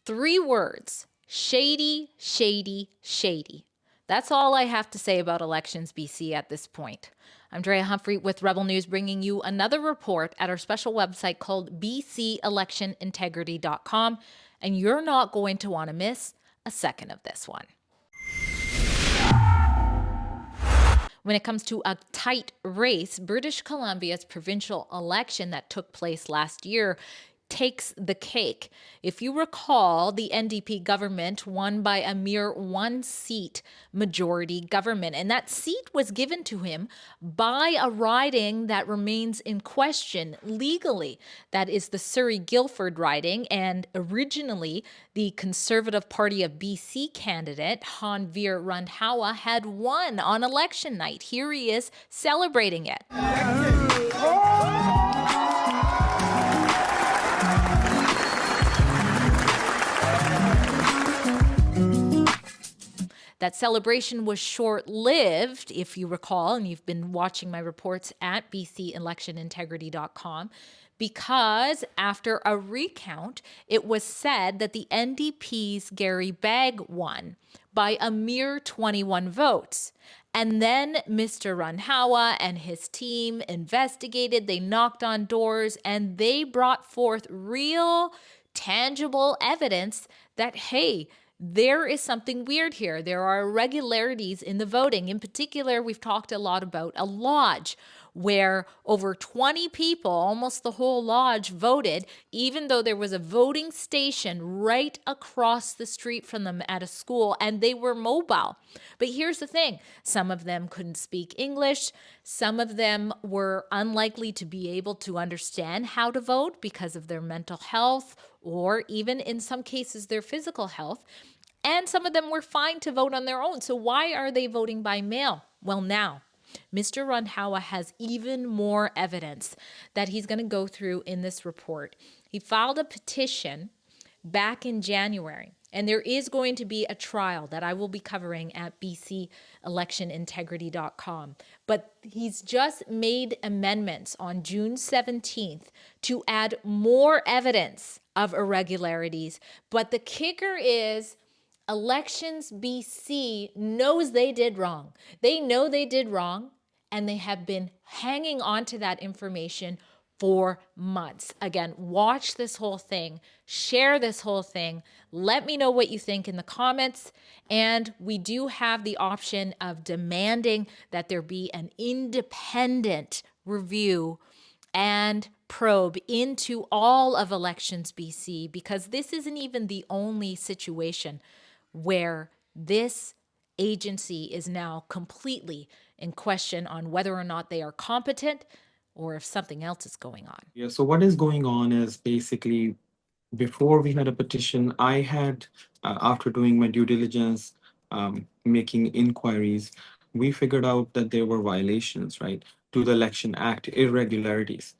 3 words: shady, shady, shady. That's all I have to say about Elections BC at this point. I'm Drea Humphrey with Rebel News, bringing you another report at our special website called bcelectionintegrity.com, and you're not going to want to miss a second of this one. When it comes to a tight race, British Columbia's provincial election that took place last year takes the cake. If you recall, the NDP government won by a mere 1-seat majority government, and that seat was given to him by a riding that remains in question legally. That is the Surrey-Guildford riding, and originally the Conservative Party of BC candidate, Hanveer Randhawa, had won on election night. Here he is celebrating it. That celebration was short-lived, if you recall, and you've been watching my reports at bcelectionintegrity.com, because after a recount, it was said that the NDP's Gary Begg won by a mere 21 votes. And then Mr. Randhawa and his team investigated, they knocked on doors, and they brought forth real, tangible evidence that, hey, there is something weird here. There are irregularities in the voting. In particular, we've talked a lot about a lodge where over 20 people, almost the whole lodge, voted, even though there was a voting station right across the street from them at a school, and they were mobile. But here's the thing. Some of them couldn't speak English. Some of them were unlikely to be able to understand how to vote because of their mental health or even in some cases their physical health. And some of them were fine to vote on their own. So why are they voting by mail? Well, now, Mr. Randhawa has even more evidence that he's going to go through in this report. He filed a petition back in January, and there is going to be a trial that I will be covering at bcelectionintegrity.com. But he's just made amendments on June 17th to add more evidence of irregularities. But the kicker is Elections BC knows they did wrong. They know they did wrong, and they have been hanging on to that information for months. Again, watch this whole thing, share this whole thing. Let me know what you think in the comments. And we do have the option of demanding that there be an independent review and probe into all of Elections BC, because this isn't even the only situation where this agency is now completely in question on whether or not they are competent or if something else is going on. Yeah, so what is going on is basically before we had a petition, I had, after doing my due diligence, making inquiries, we figured out that there were violations, right, to the Election Act, irregularities.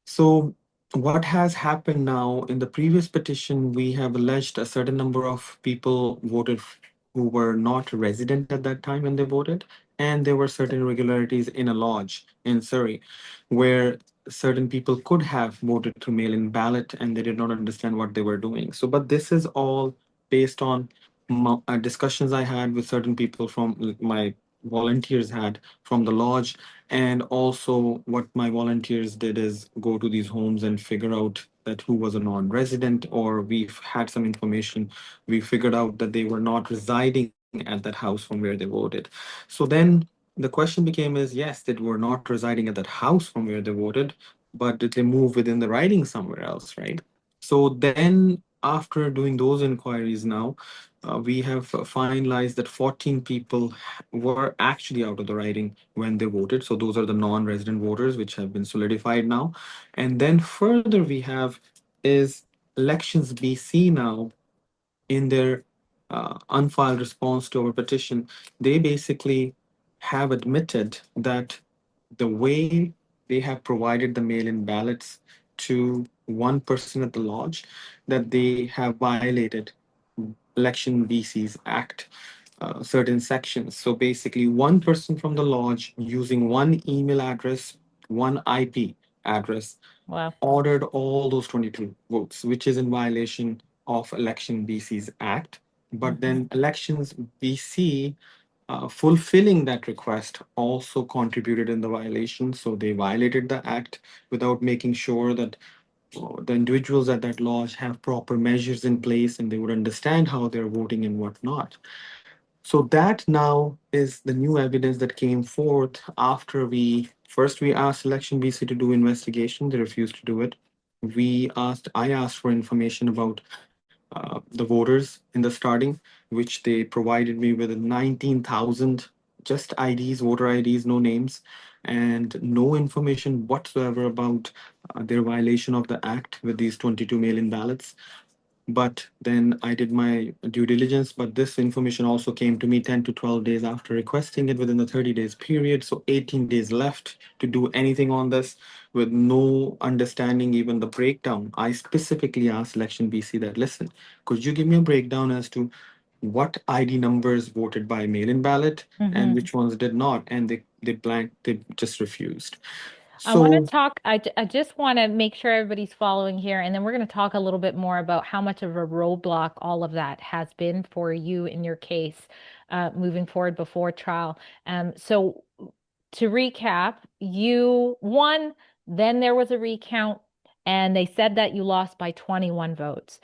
So what has happened now in the previous petition, we have alleged a certain number of people voted who were not resident at that time when they voted, and there were certain irregularities in a lodge in Surrey, where certain people could have voted through mail-in ballot and they did not understand what they were doing. So, but this is all based on discussions I had with certain people from my volunteers had from the lodge, and also what my volunteers did is go to these homes and figure out that who was a non-resident, or we've had some information. We figured out that they were not residing at that house from where they voted. So then the question became is, yes, they were not residing at that house from where they voted, but did they move within the riding somewhere else, right? So then after doing those inquiries now, we have finalized that 14 people were actually out of the riding when they voted. So those are the non-resident voters, which have been solidified now. And then further we have is Elections BC now in their unfiled response to our petition, they basically have admitted that the way they have provided the mail-in ballots to one person at the lodge, that they have violated Election BC's Act, certain sections. So basically, one person from the lodge using one email address, one IP address, Wow. ordered all those 22 votes, which is in violation of Election BC's Act. But Mhm. then Elections BC, fulfilling that request, also contributed in the violation. So they violated the act without making sure that the individuals at that lodge have proper measures in place and they would understand how they're voting and whatnot. So that now is the new evidence that came forth after we asked Election BC to do investigation. They refused to do it. I asked for information about the voters in the starting, which they provided me with 19,000 just IDs, voter IDs, no names, and no information whatsoever about their violation of the act with these 22 million ballots. But then I did my due diligence, but this information also came to me 10 to 12 days after requesting it within the 30 days period. So 18 days left to do anything on this with no understanding, even the breakdown. I specifically asked Election BC that, listen, could you give me a breakdown as to what ID numbers voted by mail-in ballot and Mhm. which ones did not? And they just refused. I want to So talk, I just want to make sure everybody's following here, and then we're going to talk a little bit more about how much of a roadblock all of that has been for you in your case moving forward before trial. So to recap, you won, then there was a recount, and they said that you lost by 21 votes.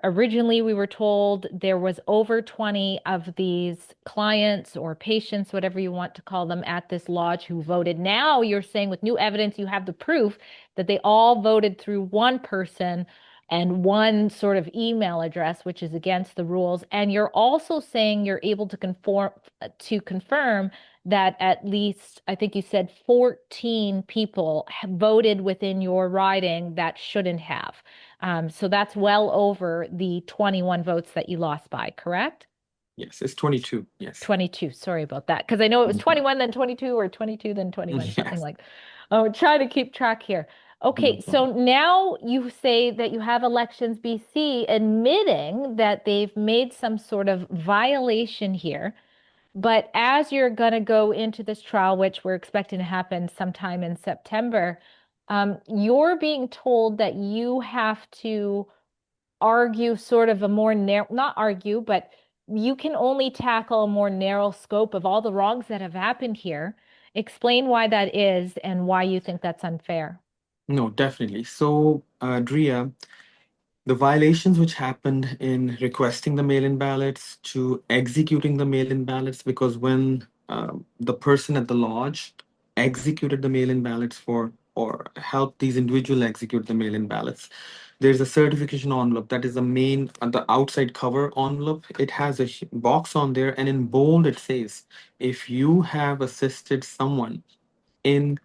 Originally, we were told there was over 20 of these clients or patients, whatever you want to call them, at this lodge who voted. Now you're saying with new evidence, you have the proof that they all voted through one person and one sort of email address, which is against the rules. And you're also saying you're able to confirm that at least, I think you said 14 people have voted within your riding that shouldn't have. So that's well over the 21 votes that you lost by, correct? yes, it's 22. Yes. 22. Sorry about that. Because I know it was Mhm. 21, then 22, or 22, then 21, something Yes. like that. Oh, try to keep track here. No Okay, so problem. now you say that you have Elections BC admitting that they've made some sort of violation here. But as you're going to go into this trial, which we're expecting to happen sometime in September, you're being told that you have to argue sort of a more narrow, not argue, but you can only tackle a more narrow scope of all the wrongs that have happened here. Explain why that is and why you think that's unfair. No, definitely. So, Dria, the violations which happened in requesting the mail-in ballots to executing the mail-in ballots, because when the person at the lodge executed the mail-in ballots for or helped these individuals execute the mail-in ballots, there's a certification envelope that is the main, the outside cover envelope. It has a box on there, and in bold it says, if you have assisted someone in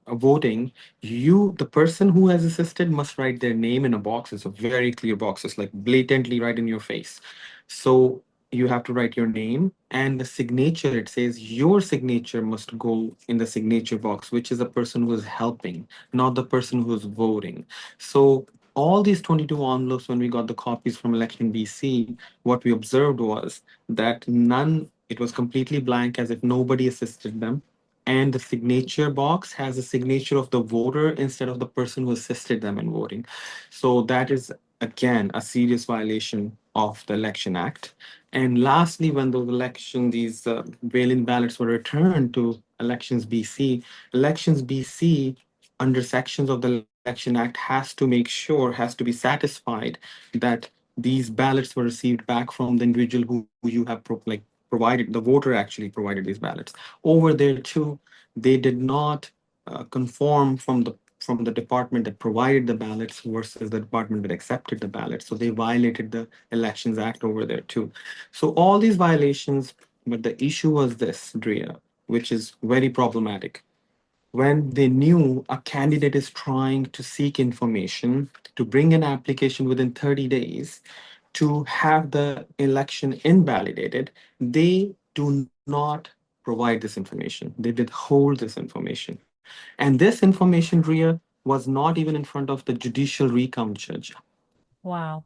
voting, the person who has assisted must write their name in a box. It's a very clear box. It's like blatantly right in your face. So you have to write your name and the signature. It says your signature must go in the signature box, which is the person who is helping, not the person who's voting. So all these 22 envelopes, when we got the copies from Election BC, what we observed was that none, it was completely blank, as if nobody assisted them, and the signature box has a signature of the voter instead of the person who assisted them in voting. So that is again a serious violation of the Election Act. And lastly, when these mail-in ballots were returned to Elections BC, under sections of the Election Act, has to be satisfied that these ballots were received back from the individual who you have provided. The voter actually provided these ballots over there too. They did not conform from the department that provided the ballots versus the department that accepted the ballots. So they violated the Elections Act over there too. So all these violations, but the issue was this, Drea, which is very problematic. When they knew a candidate is trying to seek information to bring an application within 30 days to have the election invalidated, they do not provide this information. They withhold this information. And this information, Ria, was not even in front of the judicial recount judge. Wow.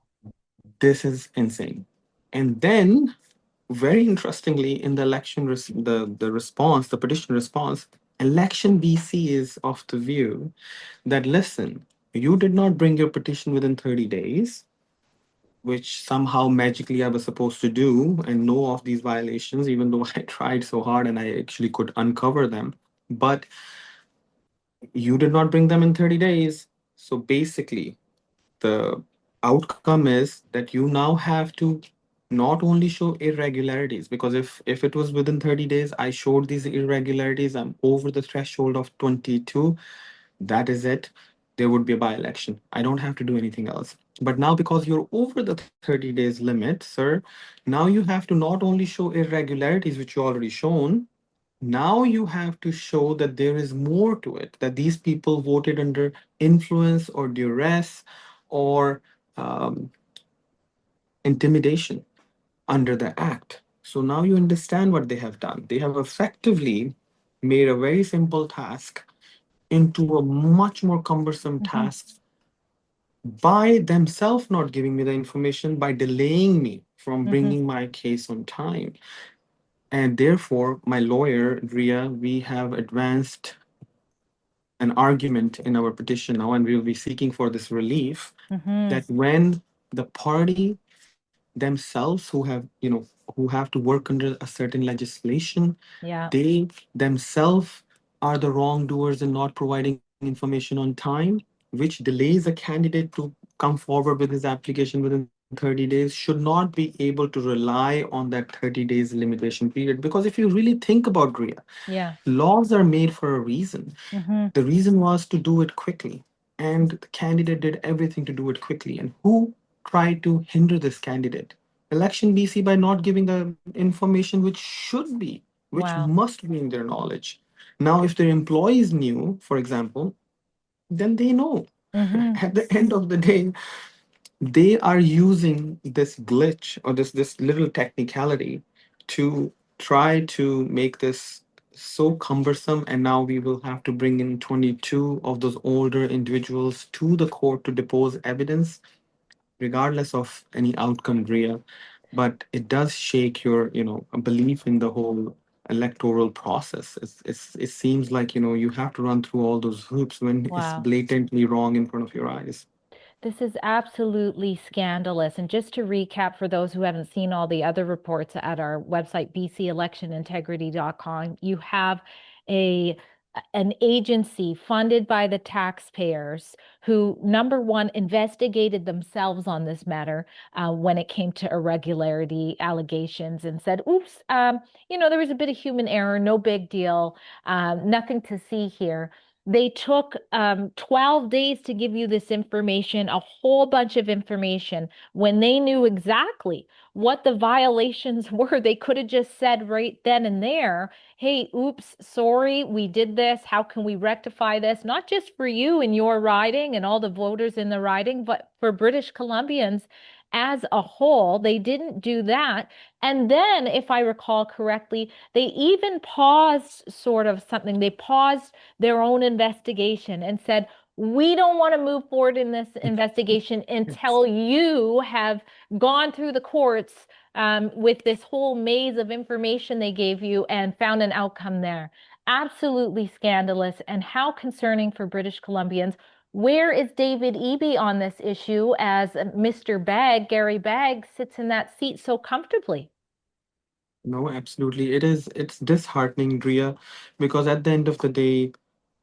This is insane. And then, very interestingly, in the the response, the petition response, Election BC is of the view that, listen, you did not bring your petition within 30 days. which somehow magically I was supposed to do and know of these violations, even though I tried so hard and I actually could uncover them. But you did not bring them in 30 days. So basically, the outcome is that you now have to not only show irregularities, because if it was within 30 days I showed these irregularities, I'm over the threshold of 22, that is it, there would be a by-election. I don't have to do anything else. But now, because you're over the 30 days limit, sir, now you have to not only show irregularities, which you already shown, now you have to show that there is more to it, that these people voted under influence or duress or um, intimidation under the act. So now you understand what they have done. They have effectively made a very simple task into a much more cumbersome Hmm. task by themselves not giving me the information, by delaying me from Hmm. bringing my case on time. And therefore, my lawyer, Ria, we have advanced an argument in our petition now, and we will be seeking for this relief Hmm. that when the party themselves who have to work under a certain legislation, Yeah. they themselves are the wrongdoers in not providing information on time, which delays a candidate to come forward with his application within 30 days, should not be able to rely on that 30 days limitation period. Because if you really think about Ria, Yeah. laws are made for a reason. Hmm. The reason was to do it quickly, and the candidate did everything to do it quickly. And who tried to hinder this candidate? Election BC, by not giving the information which should be, which Wow. must be in their knowledge. Now, if their employees knew, for example, then they know. Hmm. At the end of the day, they are using this glitch or this little technicality to try to make this so cumbersome, and now we will have to bring in 22 of those older individuals to the court to depose evidence regardless of any outcome, Ria. But it does shake your belief in the whole electoral process. It seems like you have to run through all those hoops when it's Wow. blatantly wrong in front of your eyes. This is absolutely scandalous. And just to recap for those who haven't seen all the other reports at our website, bcelectionintegrity.com, you have a an agency funded by the taxpayers who, number one, investigated themselves on this matter when it came to irregularity allegations and said, oops, there was a bit of human error, no big deal, nothing to see here. They took 12 days to give you this information, a whole bunch of information, when they knew exactly what the violations were. They could have just said right then and there, hey, oops, sorry, we did this. How can we rectify this? Not just for you and your riding and all the voters in the riding, but for British Columbians as a whole. They didn't do that. And then, if I recall correctly, they even paused sort of something. They paused their own investigation and said, we don't want to move forward in this investigation Yes. until you have gone through the courts with this whole maze of information they gave you and found an outcome there. Absolutely scandalous, and how concerning for British Columbians. Where is David Eby on this issue as Mr. Bagg, Gary Bagg, sits in that seat so comfortably? No, absolutely. It's disheartening, Dria, because at the end of the day,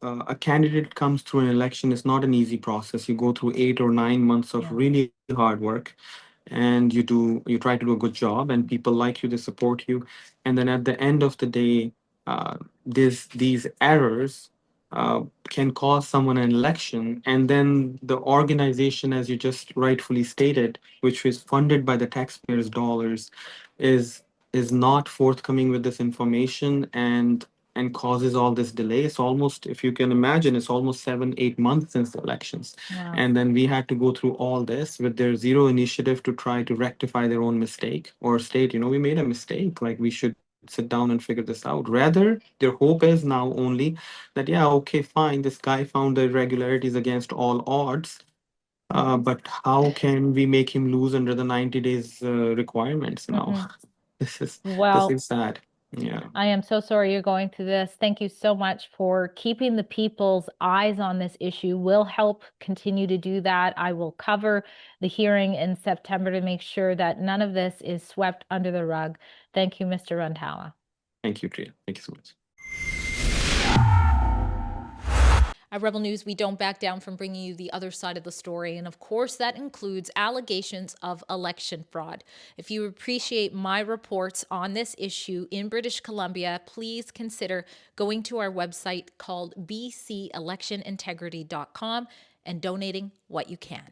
a candidate comes through an election. It's not an easy process. You go through 8 or 9 months of Yeah. really hard work, and you try to do a good job, and people like you, they support you, and then at the end of the day, these errors can cause someone an election, and then the organization, as you just rightfully stated, which is funded by the taxpayers' dollars, is is not forthcoming with this information and causes all this delay. It's almost, if you can imagine, it's almost 7 8 months since the elections, Wow. and then we had to go through all this with their zero initiative to try to rectify their own mistake or state, we made a mistake, like we should sit down and figure this out. Rather, their hope is now only that, yeah, okay, fine, this guy found the irregularities against all odds, but how can we make him lose under the 90 days requirements now? Hmm. this is this Well, is sad. Yeah. I am so sorry you're going through this. Thank you so much for keeping the people's eyes on this issue. We'll help continue to do that. I will cover the hearing in September to make sure that none of this is swept under the rug. Thank you, Mr. Rundhala. Thank you, Priya. Thank you so much. At Rebel News, we don't back down from bringing you the other side of the story. And of course, that includes allegations of election fraud. If you appreciate my reports on this issue in British Columbia, please consider going to our website called bcelectionintegrity.com and donating what you can.